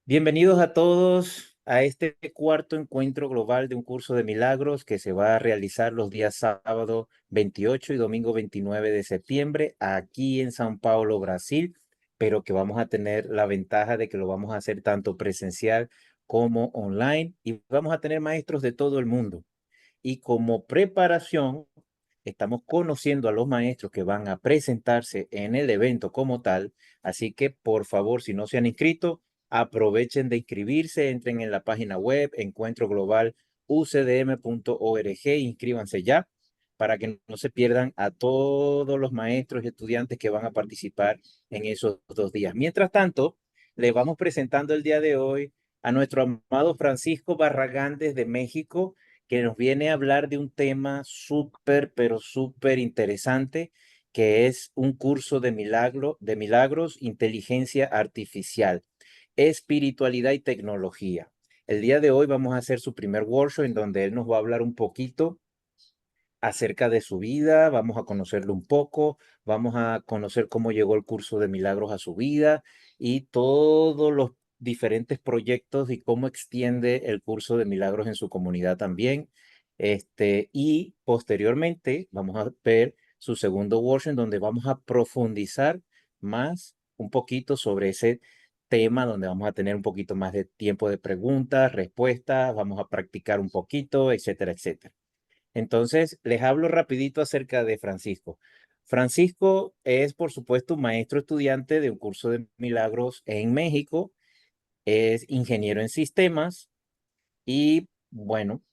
Bienvenidos a todos a este cuarto encuentro global de un curso de milagros que se va a realizar los días sábado 28 y domingo 29 de septiembre aquí en São Paulo, Brasil, pero que vamos a tener la ventaja de que lo vamos a hacer tanto presencial como online y vamos a tener maestros de todo el mundo. Y como preparación, estamos conociendo a los maestros que van a presentarse en el evento como tal. Así que, por favor, si no se han inscrito, aprovechen de inscribirse, entren en la página web encuentroglobal.ucdm.org, inscríbanse ya para que no se pierdan a todos los maestros y estudiantes que van a participar en esos 2 días. Mientras tanto, les vamos presentando el día de hoy a nuestro amado Francisco Barragán desde México, que nos viene a hablar de un tema súper, pero súper interesante, que es un curso de milagros, inteligencia artificial, espiritualidad y tecnología. El día de hoy vamos a hacer su primer workshop en donde él nos va a hablar un poquito acerca de su vida, vamos a conocerlo un poco, vamos a conocer cómo llegó el curso de milagros a su vida y todos los diferentes proyectos y cómo extiende el curso de milagros en su comunidad también. Y posteriormente vamos a ver su segundo workshop en donde vamos a profundizar más un poquito sobre ese tema, donde vamos a tener un poquito más de tiempo de preguntas, respuestas, vamos a practicar un poquito, etcétera, etcétera. Entonces, les hablo rapidito acerca de Francisco. Francisco es, por supuesto, un maestro estudiante de un curso de milagros en México, es ingeniero en sistemas y, bueno,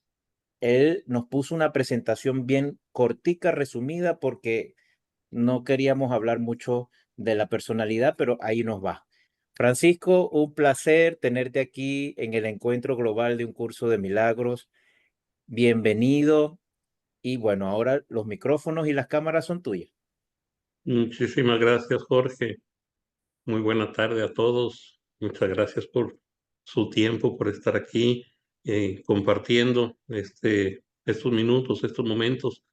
él nos puso una presentación bien cortica, resumida, porque no queríamos hablar mucho de la personalidad, pero ahí nos va. Francisco, un placer tenerte aquí en el encuentro global de un curso de milagros. Bienvenido. Y bueno, ahora los micrófonos y las cámaras son tuyas. Muchísimas gracias, Jorge. Muy buena tarde a todos. Muchas gracias por su tiempo, por estar aquí compartiendo estos minutos, estos momentos.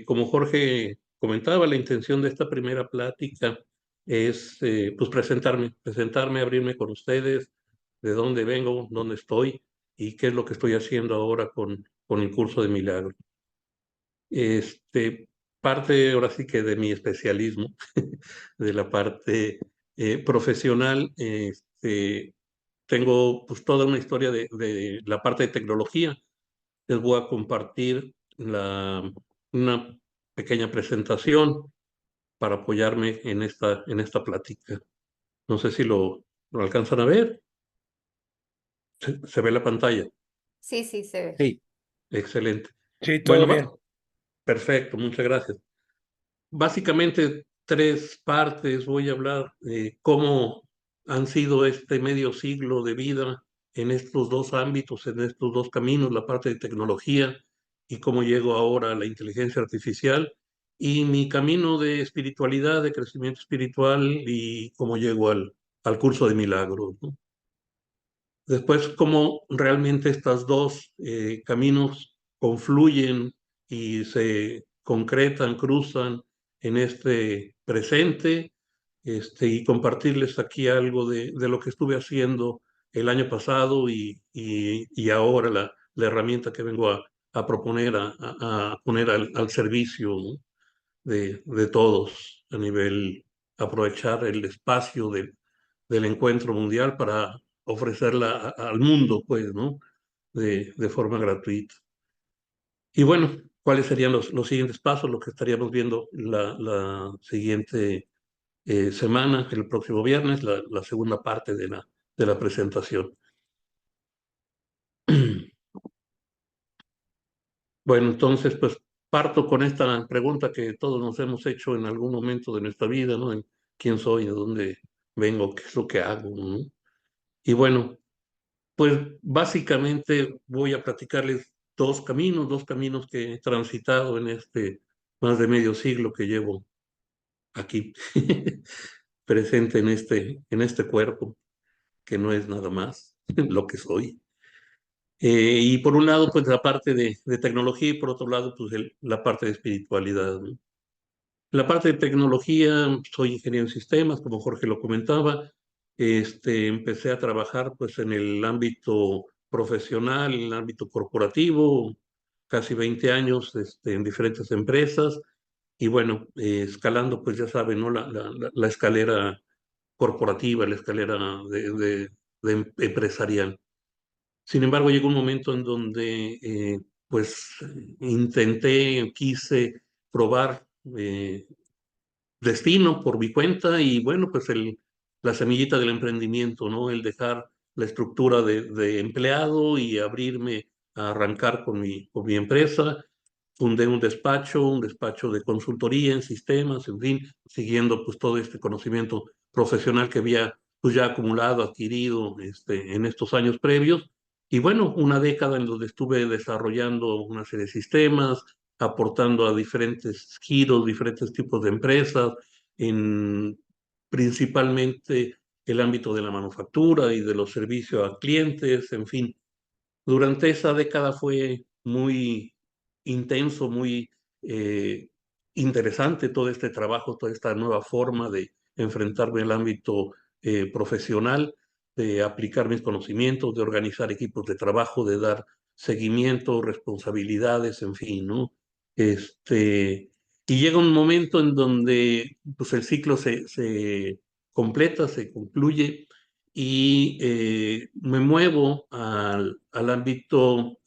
Como Jorge comentaba, la intención de esta primera plática es pues presentarme, abrirme con ustedes, de dónde vengo, dónde estoy y qué es lo que estoy haciendo ahora con el curso de milagros. Este, Parte ahora sí que de mi especialismo, de la parte profesional, tengo pues toda una historia de la parte de tecnología. Les voy a compartir una pequeña presentación para apoyarme en esta plática. No sé si lo alcanzan a ver. ¿Se ve la pantalla? Sí, sí, se ve. Sí, Excelente. sí, todo Bueno, bien. perfecto, muchas gracias. Básicamente, tres partes. Voy a hablar de cómo han sido este medio siglo de vida en estos dos ámbitos, en estos dos caminos, la parte de tecnología y cómo llego ahora a la inteligencia artificial, y mi camino de espiritualidad, de crecimiento espiritual y cómo llego al curso de milagros, ¿no? Después, cómo realmente estos dos caminos confluyen y se concretan, cruzan en este presente, y compartirles aquí algo de lo que estuve haciendo el año pasado y ahora la herramienta que vengo a proponer, a poner al servicio, ¿no? de todos a nivel, aprovechar el espacio del encuentro mundial para ofrecerla al mundo, pues, ¿no? De forma gratuita. Y bueno, ¿cuáles serían los siguientes pasos? Lo que estaríamos viendo la siguiente semana, el próximo viernes, la segunda parte de la presentación. Bueno, entonces, pues parto con esta pregunta que todos nos hemos hecho en algún momento de nuestra vida, ¿no? En quién soy, de dónde vengo, qué es lo que hago, ¿no? Y bueno, pues básicamente voy a platicarles dos caminos que he transitado en este más de medio siglo que llevo aquí, presente en este cuerpo, que no es nada más lo que soy. Y por un lado, pues la parte de tecnología y por otro lado, pues la parte de espiritualidad, ¿no? La parte de tecnología, soy ingeniero en sistemas, como Jorge lo comentaba. Empecé a trabajar pues en el ámbito profesional, en el ámbito corporativo, casi 20 años en diferentes empresas y bueno, escalando pues ya saben, ¿no? La escalera corporativa, la escalera empresarial. Sin embargo, llegó un momento en donde pues quise probar destino por mi cuenta y bueno, pues la semillita del emprendimiento, ¿no? El dejar la estructura de empleado y abrirme a arrancar con mi empresa. Fundé un despacho de consultoría en sistemas, en fin, siguiendo pues todo este conocimiento profesional que había pues ya acumulado, adquirido en estos años previos. Y bueno, una década en donde estuve desarrollando una serie de sistemas, aportando a diferentes giros, diferentes tipos de empresas, en principalmente el ámbito de la manufactura y de los servicios a clientes, en fin. Durante esa década fue muy intenso, muy eh, interesante todo este trabajo, toda esta nueva forma de enfrentarme al ámbito profesional, de aplicar mis conocimientos, de organizar equipos de trabajo, de dar seguimiento, responsabilidades, en fin, ¿no? Y llega un momento en donde pues, el ciclo se completa, se concluye y me muevo al ámbito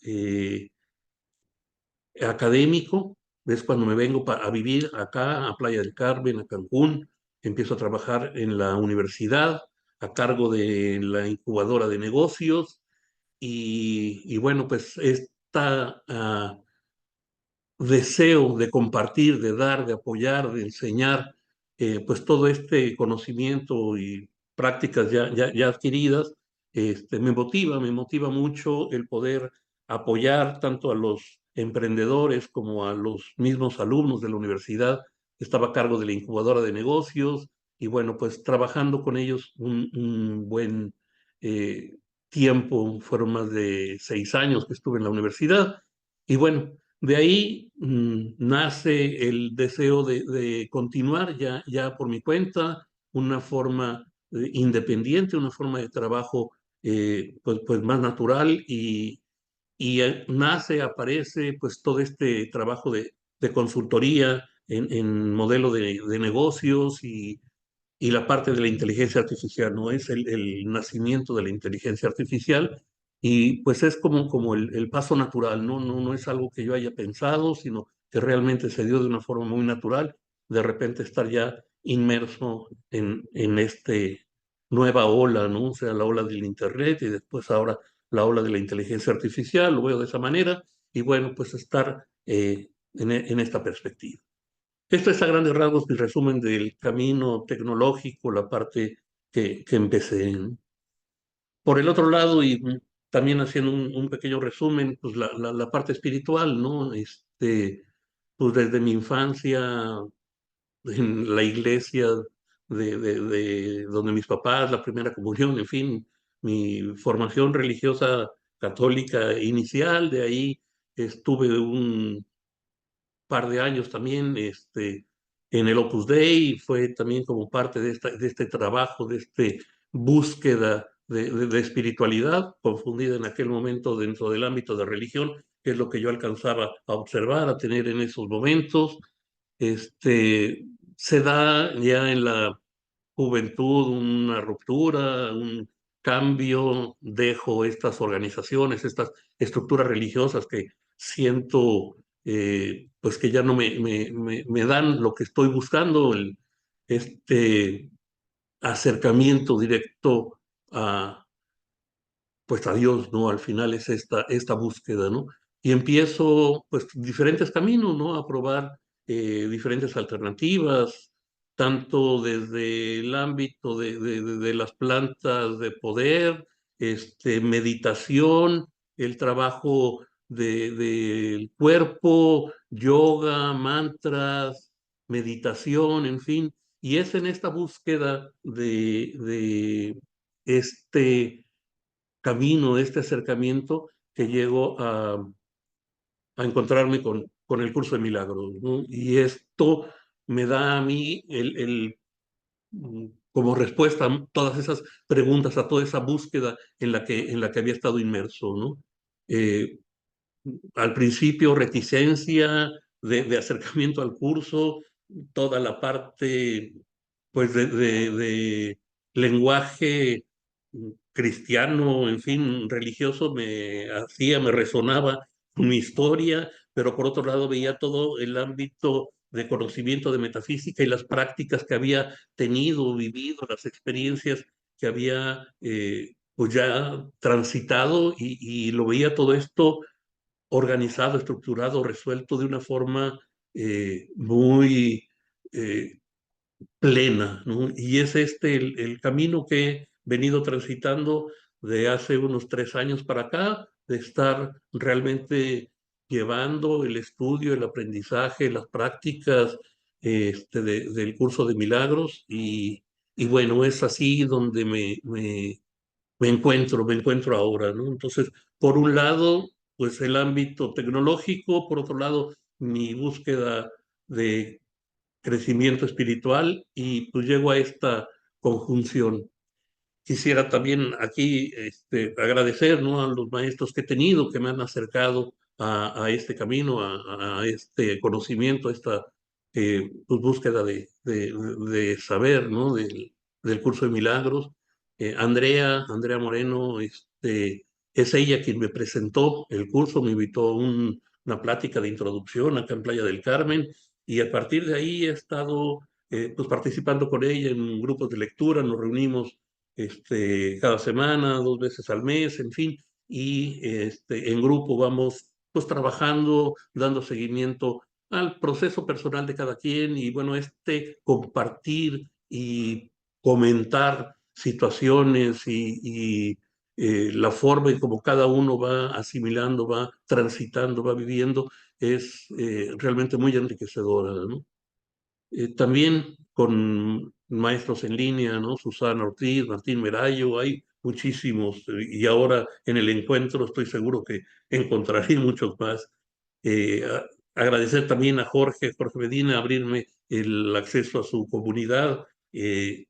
académico. Es cuando me vengo a vivir acá, a Playa del Carmen, a Cancún. Empiezo a trabajar en la universidad a cargo de la incubadora de negocios y bueno, pues esta deseo de compartir, de dar, de apoyar, de enseñar, pues todo este conocimiento y prácticas ya adquiridas, me motiva mucho el poder apoyar tanto a los emprendedores como a los mismos alumnos de la universidad. Estaba a cargo de la incubadora de negocios y bueno, pues trabajando con ellos un buen tiempo, fueron más de 6 años que estuve en la universidad. Y bueno, de ahí nace el deseo de continuar ya por mi cuenta, una forma independiente, una forma de trabajo pues más natural nace, aparece pues todo este trabajo de consultoría en modelo de negocios y la parte de la inteligencia artificial, ¿no? Es el nacimiento de la inteligencia artificial y pues es como el paso natural, ¿no? No es algo que yo haya pensado, sino que realmente se dio de una forma muy natural, de repente estar ya inmerso en este nueva ola, ¿no? O sea, la ola del Internet y después ahora la ola de la inteligencia artificial, lo veo de esa manera, y bueno, pues estar en esta perspectiva. Esto es a grandes rasgos mi resumen del camino tecnológico, la parte que empecé. ¿No? Por el otro lado, y también haciendo un pequeño resumen, pues la parte espiritual, ¿no? Pues desde mi infancia en la iglesia de donde mis papás, la primera comunión, en fin, mi formación religiosa católica inicial, de ahí estuve un par de años también en el Opus Dei, fue también como parte de este trabajo, de este búsqueda de espiritualidad, confundida en aquel momento dentro del ámbito de religión, que es lo que yo alcanzaba a observar, a tener en esos momentos. Se da ya en la juventud una ruptura, un cambio, dejo estas organizaciones, estas estructuras religiosas que siento pues que ya no me dan lo que estoy buscando, este acercamiento directo a, pues a Dios, ¿no? Al final es esta búsqueda, ¿no? Y empiezo, pues, diferentes caminos, ¿no? A probar diferentes alternativas, tanto desde el ámbito de las plantas de poder, meditación, el trabajo del cuerpo, yoga, mantras, meditación, en fin. Y es en esta búsqueda de este camino, de este acercamiento, que llego a encontrarme con el curso de milagros, ¿no? Y esto me da a mí como respuesta a todas esas preguntas, a toda esa búsqueda en la que había estado inmerso, ¿no? Eh, Al principio reticencia de acercamiento al curso, toda la parte pues de lenguaje cristiano, en fin, religioso, me resonaba con mi historia, pero por otro lado veía todo el ámbito de conocimiento de metafísica y las prácticas que había tenido, vivido, las experiencias que había pues ya transitado y lo veía todo esto organizado, estructurado, resuelto de una forma muy eh, plena, ¿no? Y es este el camino que he venido transitando de hace unos 3 años para acá, de estar realmente llevando el estudio, el aprendizaje, las prácticas del curso de milagros y bueno, es así donde me encuentro ahora, ¿no? Entonces, por un lado, pues el ámbito tecnológico, por otro lado, mi búsqueda de crecimiento espiritual y pues llego a esta conjunción. Quisiera también aquí agradecer, ¿no?, a los maestros que he tenido que me han acercado a este camino, a este conocimiento, a esta pues, búsqueda de saber, ¿no?, del curso de milagros. Andrea Moreno, es ella quien me presentó el curso, me invitó a una plática de introducción acá en Playa del Carmen y a partir de ahí he estado pues participando con ella en grupos de lectura, nos reunimos cada semana, 2 veces al mes, en fin, y en grupo vamos pues trabajando, dando seguimiento al proceso personal de cada quien y bueno, compartir y comentar situaciones la forma en cómo cada uno va asimilando, va transitando, va viviendo, es realmente muy enriquecedora, ¿no? También con maestros en línea, ¿no? Susana Ortiz, Martín Merayo, hay muchísimos y ahora en el encuentro estoy seguro que encontraré muchos más. Agradecer también a Jorge Medina, abrirme el acceso a su comunidad,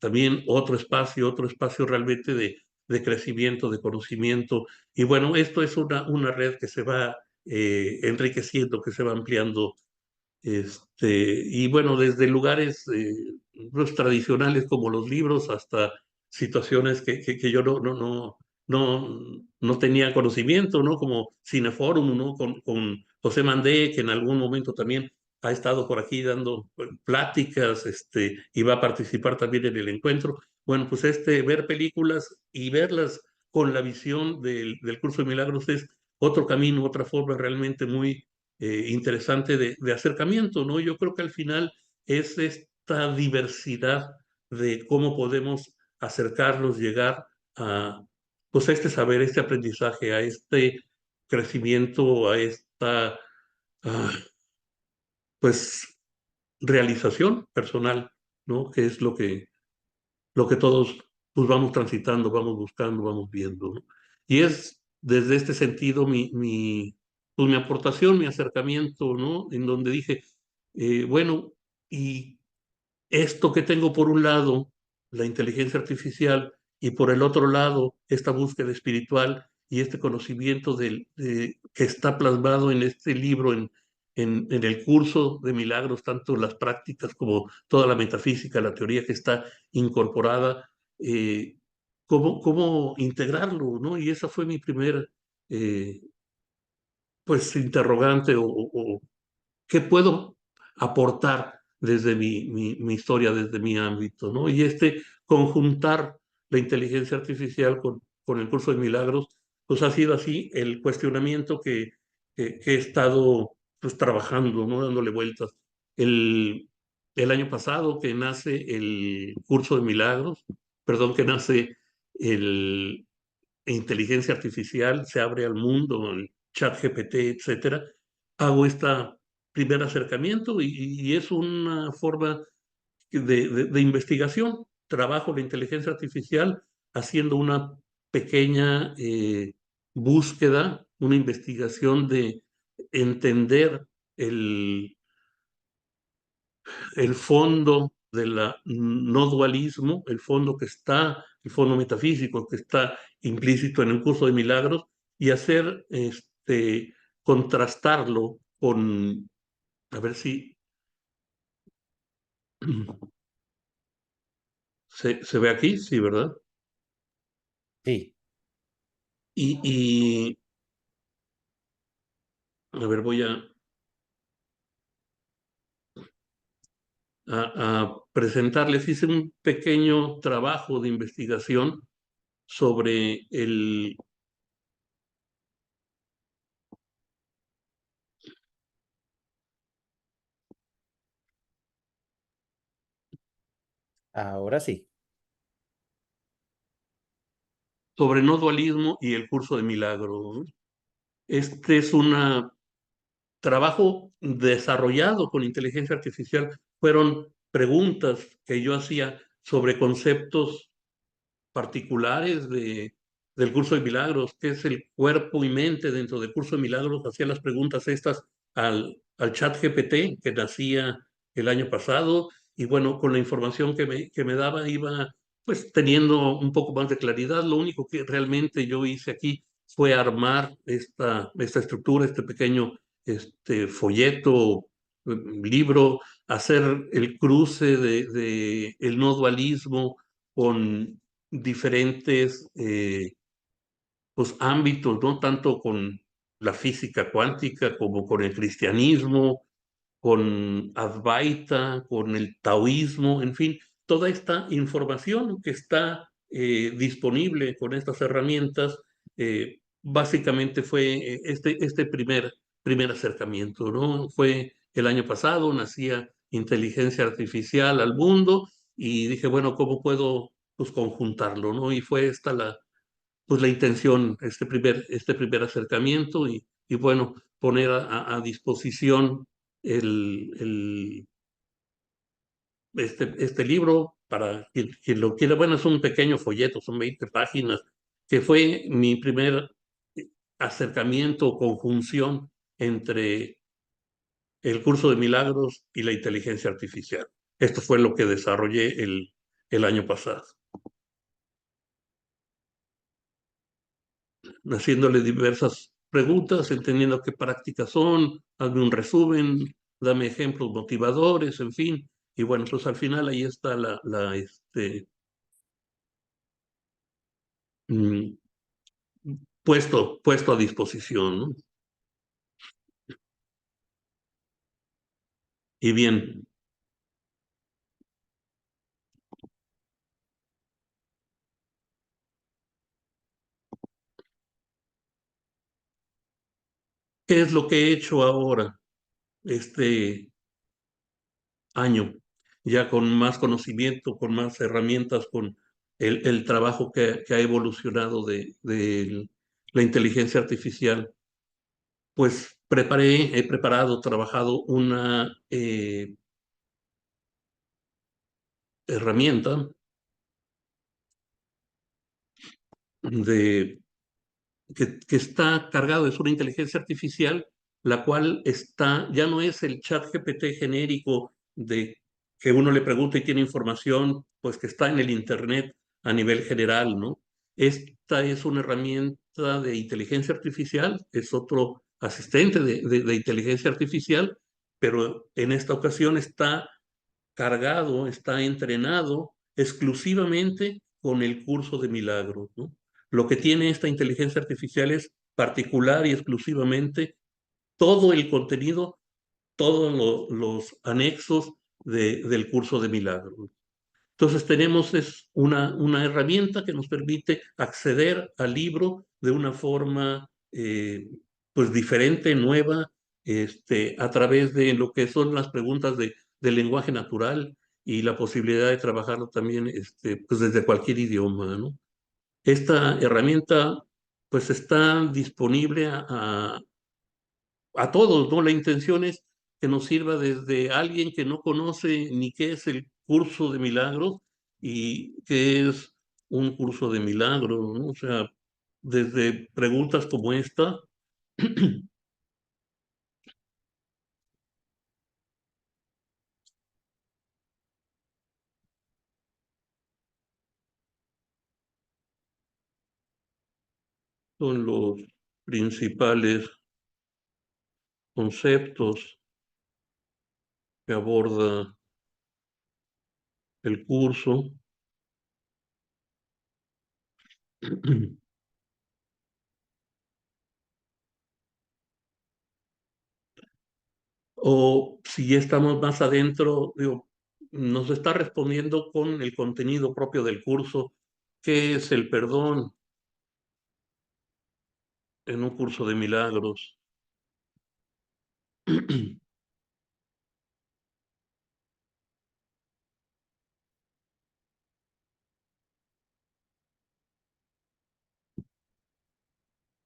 también otro espacio realmente de crecimiento, de conocimiento. Y bueno, esto es una red que se va enriqueciendo, que se va ampliando y bueno, desde lugares pues, tradicionales como los libros hasta situaciones que yo no tenía conocimiento, ¿no? Como Cineforum, ¿no? Con José Mandé, que en algún momento también ha estado por aquí dando pláticas, y va a participar también en el encuentro. Bueno, pues ver películas y verlas con la visión del curso de milagros es otro camino, otra forma realmente muy interesante de acercamiento, ¿no? Yo creo que al final es esta diversidad de cómo podemos acercarnos, llegar a, pues a este saber, este aprendizaje, a este crecimiento, a esta, ah, pues, realización personal, ¿no? Que es lo que todos pues vamos transitando, vamos buscando, vamos viendo, ¿no? Y es desde este sentido pues, mi aportación, mi acercamiento, ¿no? En donde dije, bueno, y esto que tengo por un lado, la inteligencia artificial, y por el otro lado, esta búsqueda espiritual y este conocimiento que está plasmado en este libro, en el curso de milagros, tanto las prácticas como toda la metafísica, la teoría que está incorporada, cómo integrarlo, ¿no? Y esa fue mi primer, eh, pues, interrogante o ¿qué puedo aportar desde mi historia, desde mi ámbito, ¿no? Y conjuntar la inteligencia artificial con el curso de milagros, pues ha sido así el cuestionamiento que he estado pues trabajando, ¿no? Dándole vueltas. El, el año pasado que nace el curso de milagros, perdón, que nace el inteligencia artificial, se abre al mundo, el chat GPT, etcétera, hago este primer acercamiento y es una forma de investigación. Trabajo la inteligencia artificial haciendo una pequeña búsqueda, una investigación de entender el, el fondo de la no dualismo, el fondo metafísico que está implícito en el curso de milagros, y hacer, contrastarlo con, a ver si se ve aquí, sí, ¿verdad? Sí. Y a ver, voy a presentarles, hice un pequeño trabajo de investigación sobre Ahora sí. sobre no dualismo y el curso de milagros, ¿no? Este es un trabajo desarrollado con inteligencia artificial. Fueron preguntas que yo hacía sobre conceptos particulares del curso de milagros, que es el cuerpo y mente dentro del curso de milagros. Hacía las preguntas estas al chat GPT que nacía el año pasado, y bueno, con la información que me daba iba pues teniendo un poco más de claridad. Lo único que realmente yo hice aquí fue armar esta estructura, este pequeño folleto, libro, hacer el cruce de el no dualismo con diferentes pues, ámbitos, ¿no? Tanto con la física cuántica como con el cristianismo, con Advaita, con el taoísmo, en fin, toda esta información que está disponible con estas herramientas, básicamente fue este primer acercamiento, ¿no? Fue el año pasado, nacía inteligencia artificial al mundo y dije, bueno, ¿cómo puedo pues, conjuntarlo, ¿no? Y fue esta pues la intención, este primer acercamiento y bueno, poner a disposición el, este libro para quien lo quiera. Bueno, es un pequeño folleto, son 20 páginas, que fue mi primer acercamiento o conjunción entre el curso de milagros y la inteligencia artificial. Esto fue lo que desarrollé el año pasado, haciéndole diversas preguntas, entendiendo qué prácticas son, hazme un resumen, dame ejemplos motivadores, en fin. Y bueno, pues al final ahí está mm, puesto a disposición, ¿no? Y bien, ¿qué es lo que he hecho ahora, este año? Ya con más conocimiento, con más herramientas, con el trabajo que ha evolucionado de la inteligencia artificial. Pues he preparado, trabajado una herramienta de, que está cargado, es una inteligencia artificial, la cual ya no es el chat GPT genérico de que uno le pregunta y tiene información, pues que está en el Internet a nivel general, ¿no? Esta es una herramienta de inteligencia artificial, es otro asistente de inteligencia artificial, pero en esta ocasión está cargado, está entrenado exclusivamente con el curso de milagros, ¿no? Lo que tiene esta inteligencia artificial es particular y exclusivamente todo el contenido, todos los anexos del curso de milagros. Entonces tenemos una herramienta que nos permite acceder al libro de una forma pues diferente, nueva, a través de lo que son las preguntas del lenguaje natural y la posibilidad de trabajarlo también pues desde cualquier idioma, ¿no? Esta herramienta pues está disponible a todos, ¿no? La intención es que nos sirva desde alguien que no conoce ni qué es el curso de milagros y qué es un curso de milagros, ¿no? O sea, desde preguntas como esta, son los principales conceptos que aborda el curso. O si ya estamos más adentro, digo, nos está respondiendo con el contenido propio del curso. ¿Qué es el perdón en un curso de milagros? ¿Qué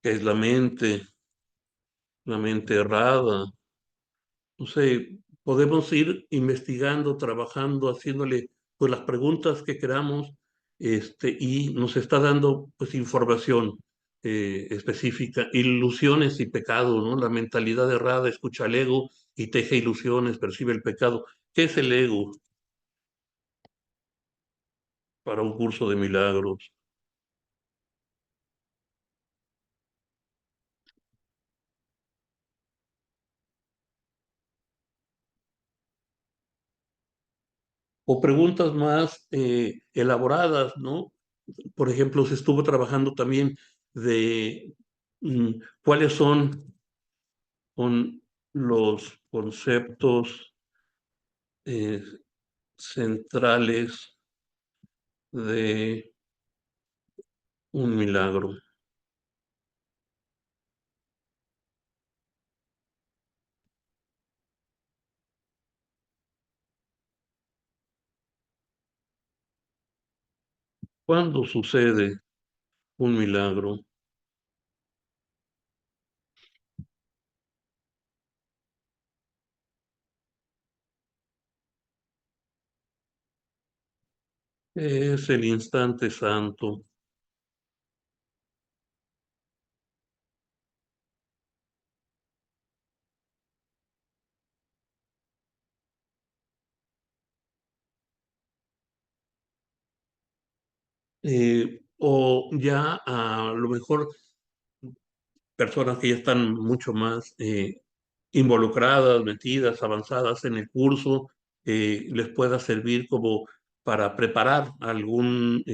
es la mente errada? No sé, podemos ir investigando, trabajando, haciéndole pues las preguntas que queramos, y nos está dando pues información específica, ilusiones y pecado, ¿no? La mentalidad errada escucha al ego y teje ilusiones, percibe el pecado. ¿Qué es el ego para un curso de milagros? O preguntas más elaboradas, ¿no? Por ejemplo, se estuvo trabajando también de cuáles son los conceptos eh, centrales de un milagro. ¿Cuándo sucede un milagro? Es el instante santo. O ya a lo mejor personas que ya están mucho más involucradas, metidas, avanzadas en el curso, les pueda servir como para preparar alguna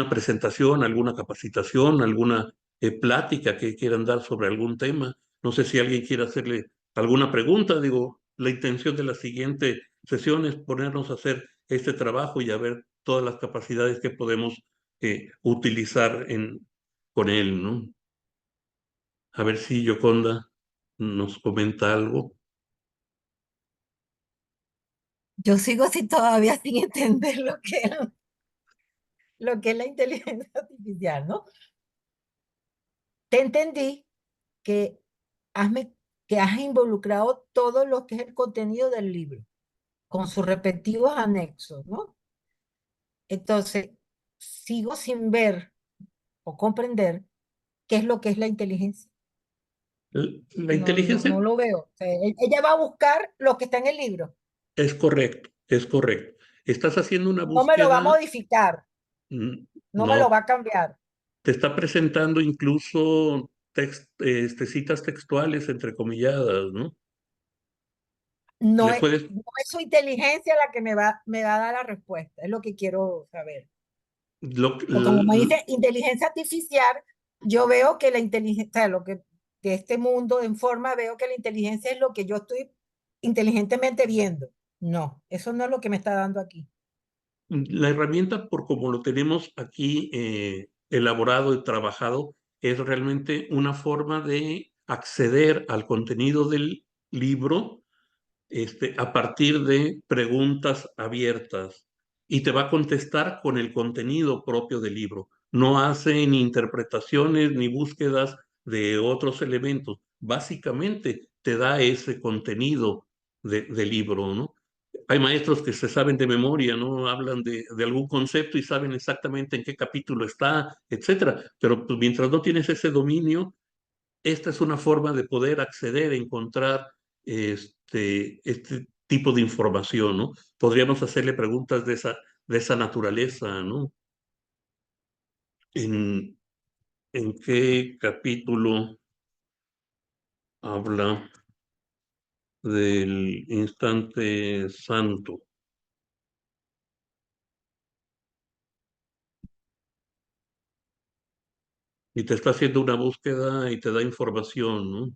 presentación, alguna capacitación, alguna plática que quieran dar sobre algún tema. No sé si alguien quiere hacerle alguna pregunta. Digo, la intención de la siguiente sesión es ponernos a hacer este trabajo y a ver todas las capacidades que podemos utilizar con él, ¿no? A ver si Yoconda nos comenta algo. Yo sigo así todavía sin entender lo que es la inteligencia artificial, ¿no? Te entendí que hazme, que has involucrado todo lo que es el contenido del libro, con sus respectivos anexos, ¿no? Entonces, sigo sin ver o comprender qué es lo que es la inteligencia. La inteligencia No lo veo. O sea, ella va a buscar lo que está en el libro. es correcto, es correcto. Estás haciendo una No me lo va a búsqueda, modificar, no me lo no, va a cambiar. te está presentando incluso citas textuales entrecomilladas, ¿no? No Le es, puedes, no es su inteligencia la que me va a dar la respuesta, es lo que quiero saber. lo, Porque como me l- dice inteligencia artificial, yo veo que la inteligencia, o sea, lo que de este mundo en forma, veo que la inteligencia es lo que yo estoy inteligentemente viendo. No, eso no es lo que me está dando aquí. la herramienta, por como lo tenemos aquí elaborado y trabajado, es realmente una forma de acceder al contenido del libro a partir de preguntas abiertas y te va a contestar con el contenido propio del libro. No hace ni interpretaciones ni búsquedas de otros elementos. Básicamente te da ese contenido del libro, ¿no? Hay maestros que se saben de memoria, ¿no? Hablan de algún concepto y saben exactamente en qué capítulo está, etcétera. Pero pues, mientras no tienes ese dominio, esta es una forma de poder acceder, encontrar este tipo de información, ¿no? Podríamos hacerle preguntas de esa naturaleza, ¿no? en qué capítulo habla del instante santo. Y te está haciendo una búsqueda y te da información, ¿no?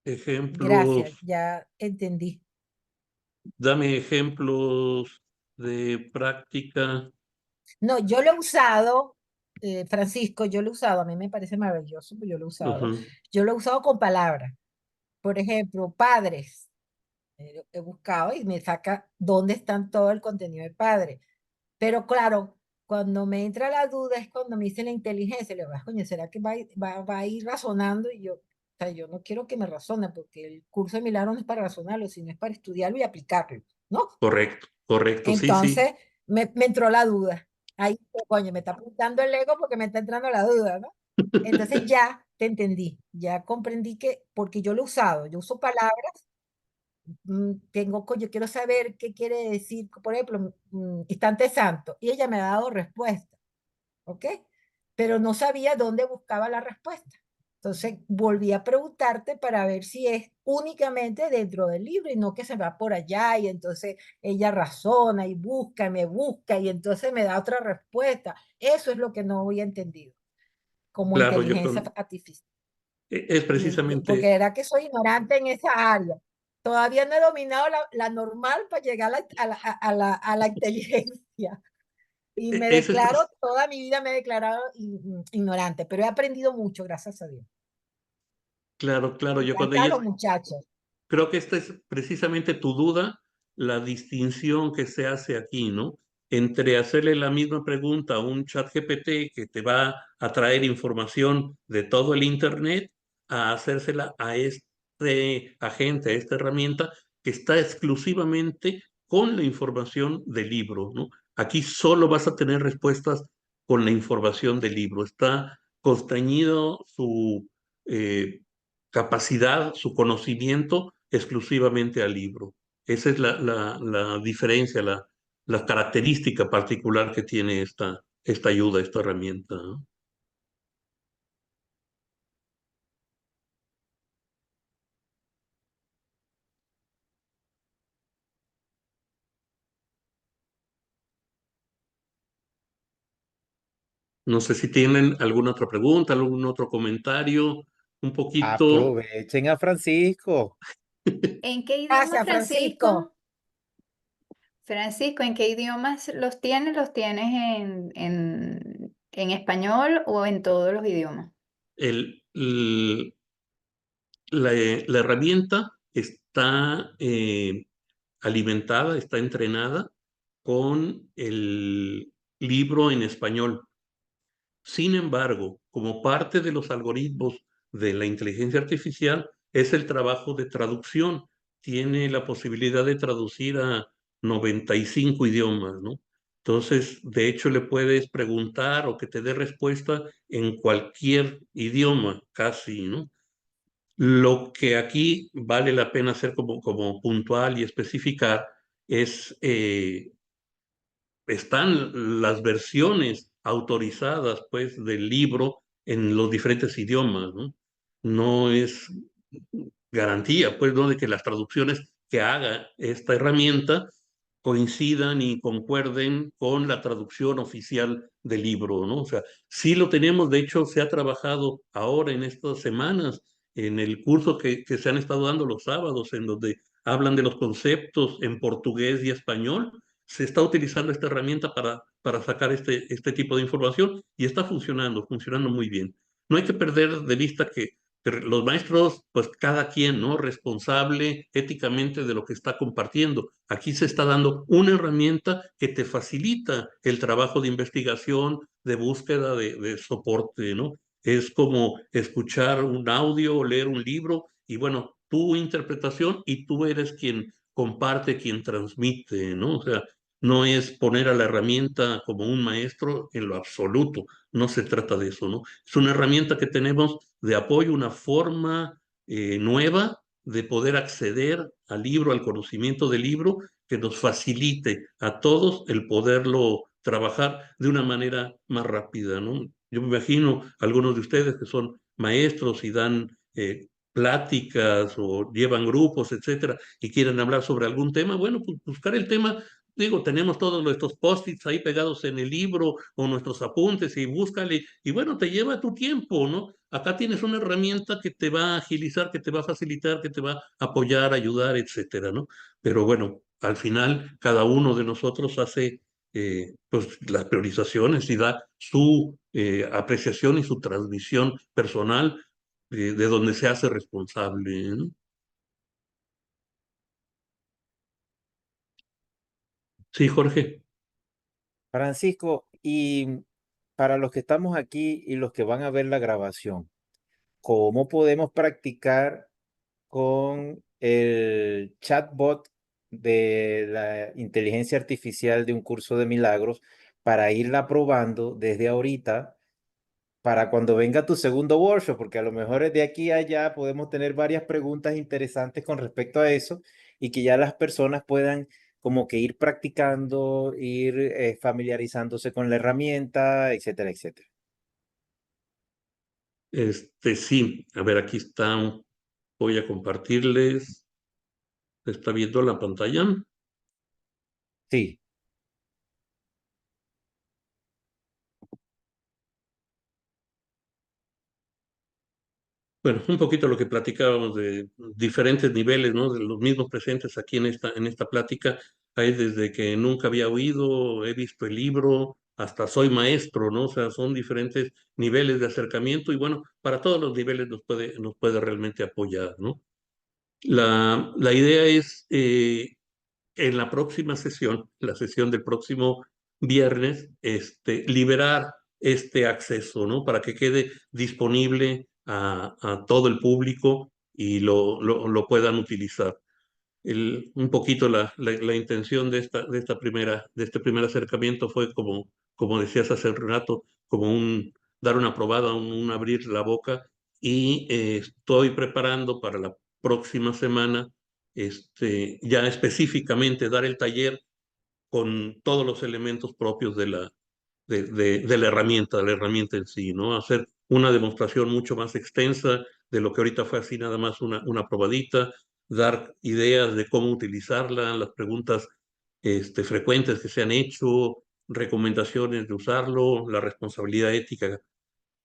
Gracias, Ejemplos, ya entendí. dame ejemplos de práctica. No, yo lo he usado, Francisco, yo lo he usado, a mí me parece maravilloso, pero yo lo he usado. Ajá, Yo lo he usado con palabras. Por ejemplo, padres. He buscado y me saca dónde están todo el contenido de padre. Pero claro, cuando me entra la duda es cuando me dice la inteligencia, le digo, "Ah, coño, ¿será que va a ir razonando?" Y yo, o sea, yo no quiero que me razone, porque el curso de milagro no es para razonarlo, sino es para estudiarlo y aplicarlo, ¿no? correcto, correcto, sí, sí. Entonces me entró la duda. Ahí, coño, me está apuntando el ego porque me está entrando la duda, ¿no? Entonces ya te entendí, ya comprendí que, porque yo lo he usado, yo uso palabras, yo quiero saber qué quiere decir, por ejemplo, instante santo, y ella me ha dado respuesta, ¿ok? Pero no sabía dónde buscaba la respuesta. Entonces volví a preguntarte para ver si es únicamente dentro del libro y no que se va por allá y entonces ella razona y busca y entonces me da otra respuesta. Eso es lo que no había entendido como Claro, inteligencia artificial. es Porque precisamente, era que soy ignorante en esa área. Todavía no he dominado la normal para llegar a la inteligencia. Y me ese es, declaro, toda mi vida me he declarado ignorante, pero he aprendido mucho, gracias a Dios. claro, claro, yo cuando Gracias a ella los muchachos. creo que esta es precisamente tu duda, la distinción que se hace aquí, ¿no? Entre hacerle la misma pregunta a un chat GPT que te va a traer información de todo el Internet, a hacérsela a este agente, a esta herramienta que está exclusivamente con la información del libro, ¿no? Aquí solo vas a tener respuestas con la información del libro. Está constreñido su capacidad, su conocimiento exclusivamente al libro. Esa es la diferencia, la característica particular que tiene esta ayuda, esta herramienta, ¿no? No sé si tienen alguna otra pregunta, algún otro comentario, un poquito. Aprovechen a Francisco. ¿En qué idioma, Gracias, Francisco. Francisco? Francisco, ¿en qué idiomas los tienes? ¿Los tienes en español o en todos los idiomas? El, el- la herramienta está alimentada, está entrenada con el libro en español. Sin embargo, como parte de los algoritmos de la inteligencia artificial, es el trabajo de traducción. Tiene la posibilidad de traducir a 95 idiomas, ¿no? Entonces, de hecho, le puedes preguntar o que te dé respuesta en cualquier idioma, casi, ¿no? Lo que aquí vale la pena hacer como puntual y especificar es están las versiones autorizadas, pues, del libro en los diferentes idiomas, ¿no? No es garantía, pues, ¿no? De que las traducciones que haga esta herramienta coincidan y concuerden con la traducción oficial del libro, ¿no? O sea, sí lo tenemos, de hecho, se ha trabajado ahora en estas semanas en el curso que se han estado dando los sábados, en donde hablan de los conceptos en portugués y español. Se está utilizando esta herramienta para sacar este tipo de información y está funcionando muy bien. No hay que perder de vista que los maestros, pues cada quien, ¿no? Responsable éticamente de lo que está compartiendo. Aquí se está dando una herramienta que te facilita el trabajo de investigación, de búsqueda, de soporte, ¿no? Es como escuchar un audio o leer un libro y bueno, tu interpretación y tú eres quien comparte, quien transmite, ¿no? O sea, no es poner a la herramienta como un maestro en lo absoluto, no se trata de eso, ¿no? Es una herramienta que tenemos de apoyo, una forma nueva de poder acceder al libro, al conocimiento del libro, que nos facilite a todos el poderlo trabajar de una manera más rápida, ¿no? Yo me imagino algunos de ustedes que son maestros y dan pláticas o llevan grupos, etcétera, y quieren hablar sobre algún tema, bueno, pues buscar el tema. Digo, tenemos todos nuestros post-its ahí pegados en el libro o nuestros apuntes y búscale. Y bueno, te lleva tu tiempo, ¿no? Acá tienes una herramienta que te va a agilizar, que te va a facilitar, que te va a apoyar, ayudar, etcétera, ¿no? Pero bueno, al final cada uno de nosotros hace pues las priorizaciones y da su apreciación y su transmisión personal de donde se hace responsable, ¿no? Sí, Jorge. Francisco, y para los que estamos aquí y los que van a ver la grabación, ¿cómo podemos practicar con el chatbot de la inteligencia artificial de un curso de milagros para irla probando desde ahorita para cuando venga tu segundo workshop? Porque a lo mejor de aquí a allá podemos tener varias preguntas interesantes con respecto a eso y que ya las personas puedan como que ir practicando, ir familiarizándose con la herramienta, etcétera, etcétera. Sí, a ver, aquí está. Voy a compartirles. ¿Está viendo la pantalla? Sí. Bueno, un poquito lo que platicábamos de diferentes niveles, ¿no? De los mismos presentes aquí en esta plática. Hay desde que nunca había oído, he visto el libro, hasta soy maestro, ¿no? O sea, son diferentes niveles de acercamiento y bueno, para todos los niveles nos puede realmente apoyar, ¿no? La idea es, en la próxima sesión, la sesión del próximo viernes, liberar este acceso, ¿no? Para que quede disponible a todo el público y lo puedan utilizar. Un poquito la intención de este primer acercamiento fue como decías hace un rato, como dar una probada, un abrir la boca y estoy preparando para la próxima semana, ya específicamente dar el taller con todos los elementos propios de la herramienta en sí, ¿no? Hacer una demostración mucho más extensa de lo que ahorita fue así nada más una probadita, dar ideas de cómo utilizarla, las preguntas frecuentes que se han hecho, recomendaciones de usarlo, la responsabilidad ética,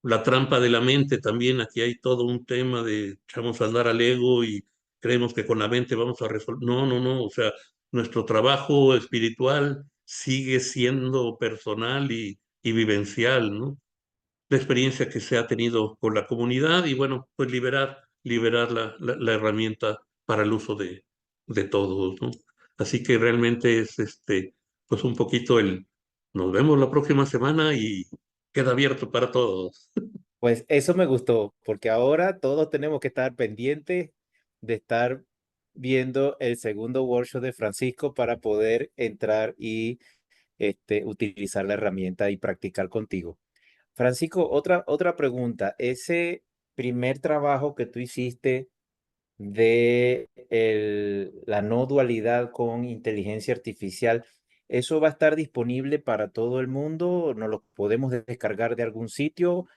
la trampa de la mente también. Aquí hay todo un tema de echamos a andar al ego y creemos que con la mente vamos a resolver. No, no, no. O sea, nuestro trabajo espiritual sigue siendo personal y vivencial, ¿no? La experiencia que se ha tenido con la comunidad y bueno, pues liberar la herramienta para el uso de todos, ¿no? Así que realmente es pues un poquito nos vemos la próxima semana y queda abierto para todos. Pues eso me gustó, porque ahora todos tenemos que estar pendientes de estar viendo el segundo workshop de Francisco para poder entrar y utilizar la herramienta y practicar contigo. Francisco, otra pregunta. Ese primer trabajo que tú hiciste de la no dualidad con inteligencia artificial, ¿eso va a estar disponible para todo el mundo? ¿No lo podemos descargar de algún sitio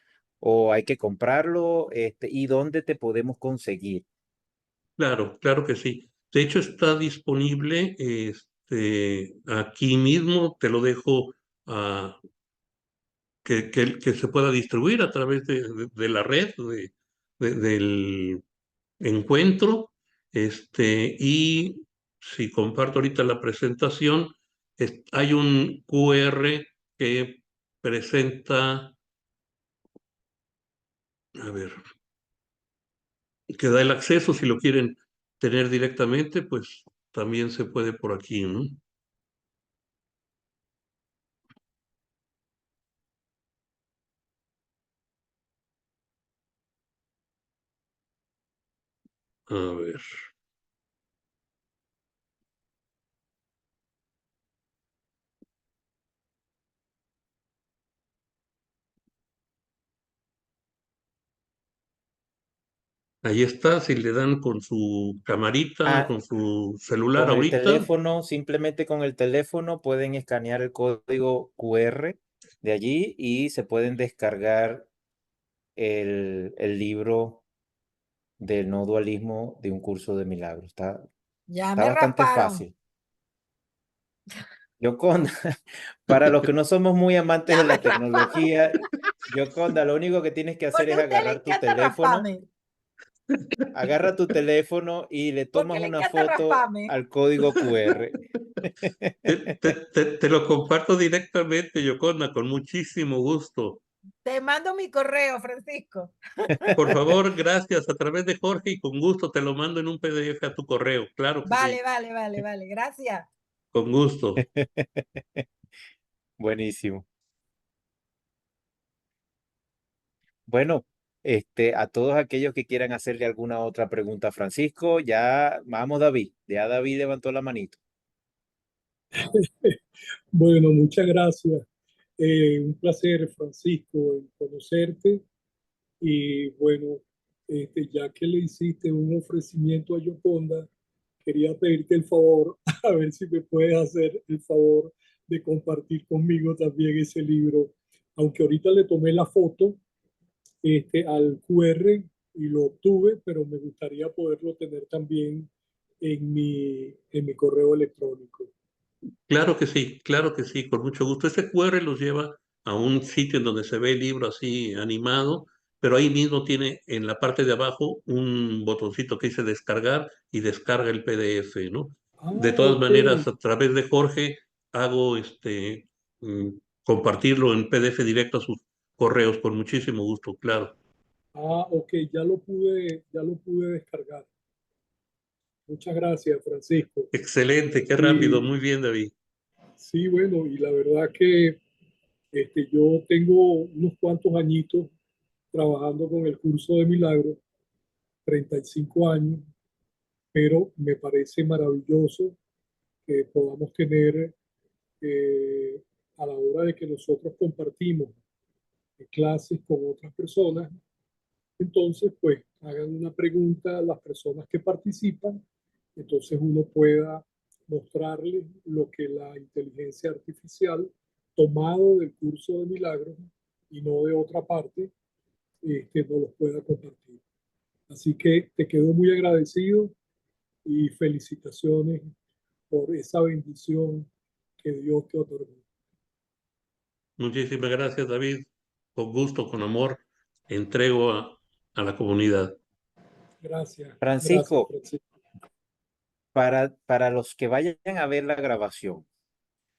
o hay que comprarlo? ¿Y dónde te podemos conseguir? Claro, claro que sí. De hecho, está disponible aquí mismo, te lo dejo ah, que se pueda distribuir a través de la red, del encuentro. Y si comparto ahorita la presentación, hay un QR que presenta, a ver, que da el acceso si lo quieren tener directamente, pues también se puede por aquí, ¿no? A ver. Ahí está, si le dan con su camarita, Ah, con su celular con el ahorita. teléfono, simplemente con el teléfono pueden escanear el código QR de allí y se pueden descargar el libro del no dualismo de un curso de milagros. Ya Está me bastante rasparon. fácil. Yoconda, para los que no somos muy amantes Ya de me la rasparon. tecnología, Yoconda, lo único que tienes que hacer Porque es a usted le encanta rasparme. agarra tu teléfono y le Porque tomas le una encanta foto rasparme. al código QR. Te lo comparto directamente, Yoconda, con muchísimo gusto. Te mando mi correo, Francisco. Por favor, gracias, a través de Jorge y con gusto te lo mando en un PDF a tu correo. Claro que sí, Vale. Gracias. con gusto. Buenísimo. Bueno, a todos aquellos que quieran hacerle alguna otra pregunta a Francisco, ya vamos, David. Ya David levantó la manito. Bueno, muchas gracias. Un placer, Francisco, en conocerte. Y bueno, ya que le hiciste un ofrecimiento a Yoconda, quería pedirte el favor, a ver si me puedes hacer el favor de compartir conmigo también ese libro. Aunque ahorita le tomé la foto al QR y lo obtuve, pero me gustaría poderlo tener también en mi correo electrónico. Claro que sí, con mucho gusto. Ese QR los lleva a un sitio en donde se ve el libro así animado, pero ahí mismo tiene en la parte de abajo un botoncito que dice descargar y descarga el PDF, ¿no? Ah, De todas ok. maneras, a través de Jorge hago mm, compartirlo en PDF directo a sus correos con muchísimo gusto, claro. Ah, ok, ya lo pude descargar. Muchas gracias, Francisco. Excelente, qué rápido, Y muy bien, David. sí, bueno, y la verdad que yo tengo unos cuantos añitos trabajando con el curso de milagros, 35 años, pero me parece maravilloso que podamos tener eh, a la hora de que nosotros compartimos clases con otras personas. Entonces, pues hagan una pregunta a las personas que participan, entonces uno pueda mostrarles lo que la inteligencia artificial, tomado del curso de milagros y no de otra parte, no los pueda compartir. Así que te quedo muy agradecido y felicitaciones por esa bendición que Dios te otorgó. Muchísimas gracias, David. Con gusto, con amor, entrego a la comunidad. Gracias, Francisco, Francisco. para los que vayan a ver la grabación,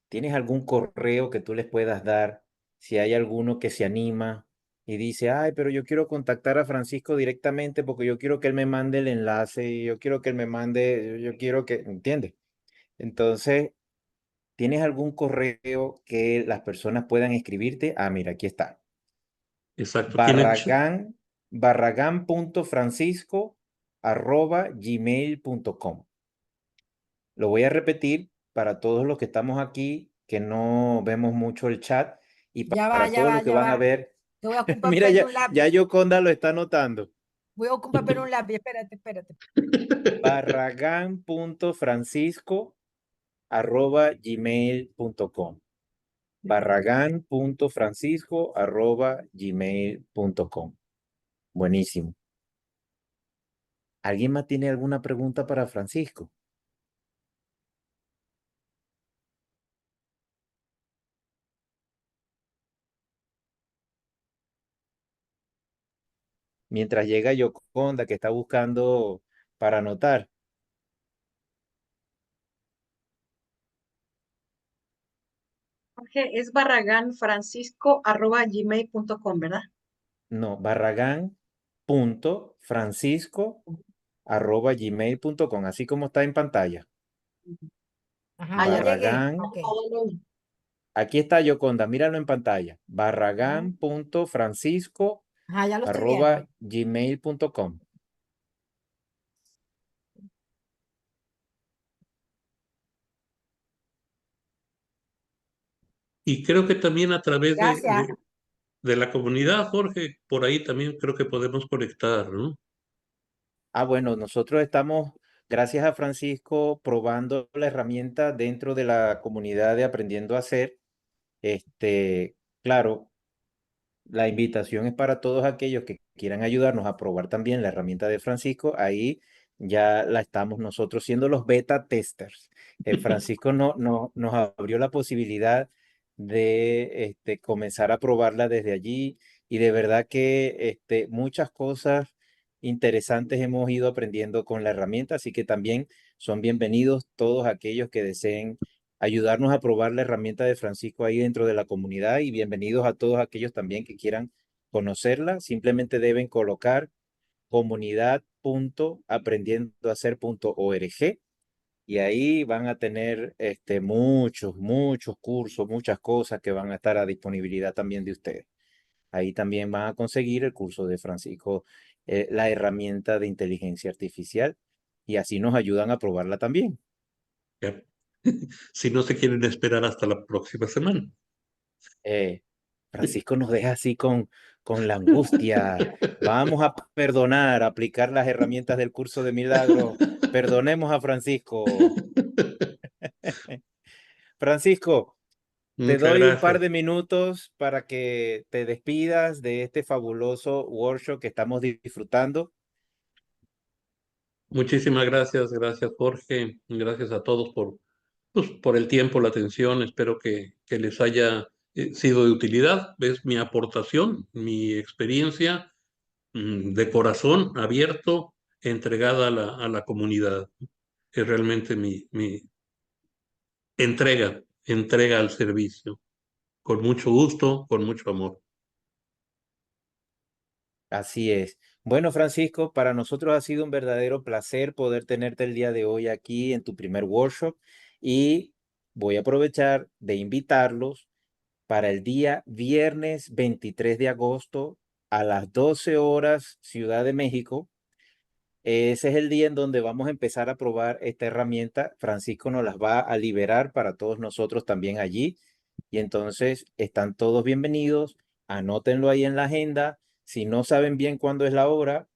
¿tienes algún correo que tú les puedas dar si hay alguno que se anima y dice, ay, pero yo quiero contactar a Francisco directamente porque yo quiero que él me mande el enlace, yo quiero que él me mande, yo quiero que, ¿entiendes? Entonces, ¿tienes algún correo que las personas puedan escribirte? Ah, mira, aquí está. Exacto. Barragán, barragán.francisco@gmail.com. Lo voy a repetir para todos los que estamos aquí, que no vemos mucho el chat, y para todos los que Ya van a va. ver. Te voy a ocupar un Mira, papel y ya, un ya lápiz. Yoconda lo está anotando. Voy a ocupar un papel y un lápiz. Espérate. Barragán.francisco@gmail.com. Barragán.francisco@gmail.com. Buenísimo. ¿Alguien más tiene alguna pregunta para Francisco? Mientras llega Yoconda, que está buscando para anotar. Jorge, es barraganfrancisco@gmail.com, ¿verdad? No, barragán.francisco@gmail.com, así como está en pantalla. Ajá, ya Ya. llegué. Barragán, Ok. aquí está Yoconda, míralo en pantalla. Ajá, ya lo estoy viendo. Barragán.francisco@gmail.com. Y creo que también a través Gracias. de la comunidad, Jorge, por ahí también creo que podemos conectar, ¿no? Bueno, nosotros estamos, gracias a Francisco, probando la herramienta dentro de la comunidad de Aprendiendo a Hacer. Claro, la invitación es para todos aquellos que quieran ayudarnos a probar también la herramienta de Francisco. Ahí ya la estamos nosotros siendo los beta testers. Francisco nos abrió la posibilidad de comenzar a probarla desde allí y de verdad que muchas cosas interesantes hemos ido aprendiendo con la herramienta, así que también son bienvenidos todos aquellos que deseen ayudarnos a probar la herramienta de Francisco ahí dentro de la comunidad y bienvenidos a todos aquellos también que quieran conocerla. Simplemente deben colocar comunidad.aprendiendoahacer.org y ahí van a tener muchos cursos, muchas cosas que van a estar a disponibilidad también de ustedes. Ahí también van a conseguir el curso de Francisco, la herramienta de inteligencia artificial y así nos ayudan a probarla también. Ya. Si no se quieren esperar hasta la próxima semana. Francisco nos deja así con la angustia. Vamos a perdonar, aplicar las herramientas del curso de milagro. Perdonemos a Francisco. Francisco, te Muchas doy un par gracias. de minutos para que te despidas de este fabuloso workshop que estamos disfrutando. Muchísimas gracias. Gracias, Jorge. Gracias a todos por el tiempo, la atención. Espero que les haya sido de utilidad. Es mi aportación, mi experiencia de corazón abierto, entregada a la comunidad. Es realmente mi entrega al servicio. Con mucho gusto, con mucho amor. Así es. Bueno, Francisco, para nosotros ha sido un verdadero placer poder tenerte el día de hoy aquí en tu primer workshop y voy a aprovechar de invitarlos para el día viernes 23 de agosto a las 12 horas, Ciudad de México. Ese es el día en donde vamos a empezar a probar esta herramienta. Francisco nos las va a liberar para todos nosotros también allí. Y entonces están todos bienvenidos. Anótenlo ahí en la agenda. Si no saben bien cuándo es la hora,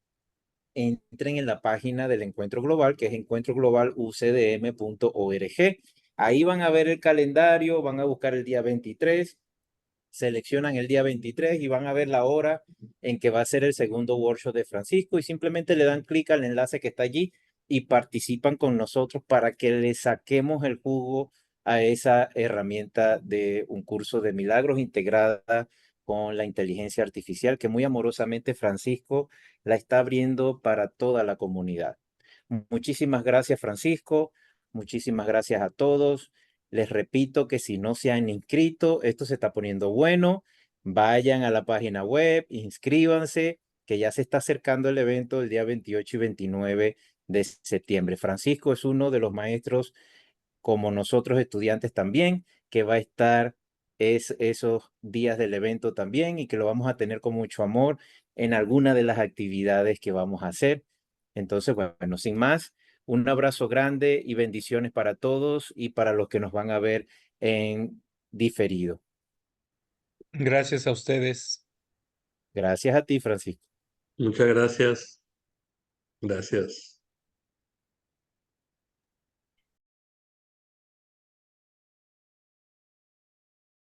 entren en la página del Encuentro Global, que es encuentroglobalucdm.org. Ahí van a ver el calendario, van a buscar el día 23, seleccionan el día 23 y van a ver la hora en que va a ser el segundo workshop de Francisco y simplemente le dan clic al enlace que está allí y participan con nosotros para que le saquemos el jugo a esa herramienta de un curso de milagros integrada con la inteligencia artificial que muy amorosamente Francisco la está abriendo para toda la comunidad. Muchísimas gracias, Francisco. Muchísimas gracias a todos. Les repito que si no se han inscrito, esto se está poniendo bueno. Vayan a la página web, inscríbanse, que ya se está acercando el evento el día 28 y 29 de septiembre. Francisco es uno de los maestros, como nosotros estudiantes también, que va a estar esos días del evento también y que lo vamos a tener con mucho amor en alguna de las actividades que vamos a hacer. Entonces, bueno, sin más, un abrazo grande y bendiciones para todos y para los que nos van a ver en diferido. Gracias a ustedes. Gracias a ti, Francisco. Muchas gracias. Gracias.